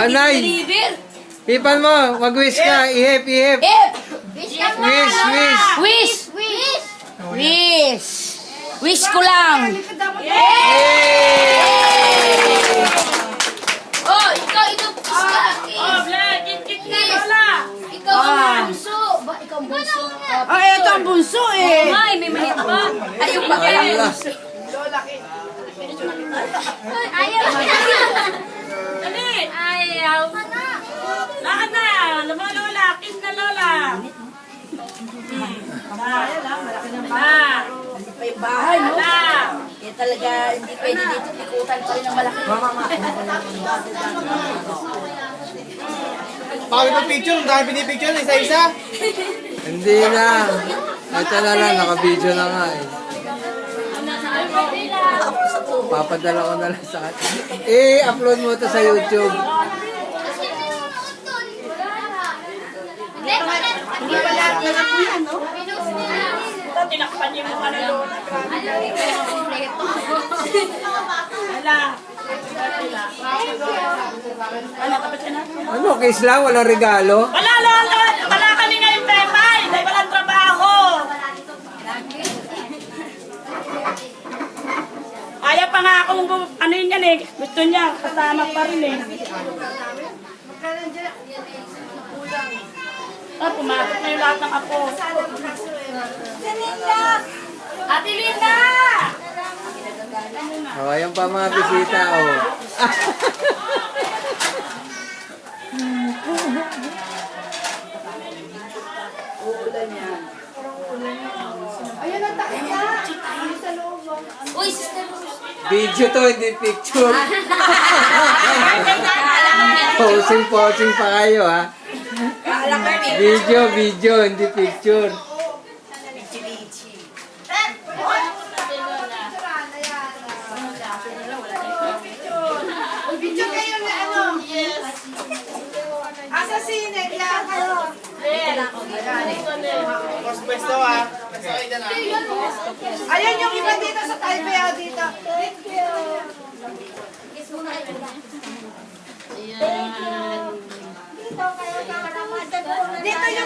Anay! Hipan mo, mag-wish ka, ihip, ihip. Wish! Wish. Wish! Wish ko lang! Oh, ikaw, ikaw ang bunso. Ba, ikaw ang bunso. Ito ang bunso eh. Ay, may maliit pa. Ayun pa kaya. Ala. Ayaw. Dali! Ayaw. Lakad na! Lama lola! Kiss na lola! May bahay, no? Na! Kaya talaga, hindi pwede dito. Ikutan pa rin ng malaki. Bakit ang picture? Ang dami pinipicture, isa-isa. Hindi na. Ito na lang, naka-video na nga eh. Papadala ko na lang sa kanya. I-upload mo ito sa YouTube. Hindi pa lahat na po yan, no? Tinakpan niyo mo ka na lola. Hala! Hala, tapos ka na. Ano, kiss lang? Walang regalo? Wala lola! Wala kami ngayong pepay! Dahil walang trabaho! Kaya pa nga akong ano yun yan eh. Gusto niya, kasama pa rin eh. Pumasok na yung lahat ng apo. Ate Linda! Oh, ayan pa mga bisita, oh. Uy, sister. Video to, hindi picture. Posing pa kayo, ha? Video, hindi picture. Video kayo na ano? Asa si Negla? Mas pwesto ah. Ayan yung iba dito sa Taipei, dito. Dito yung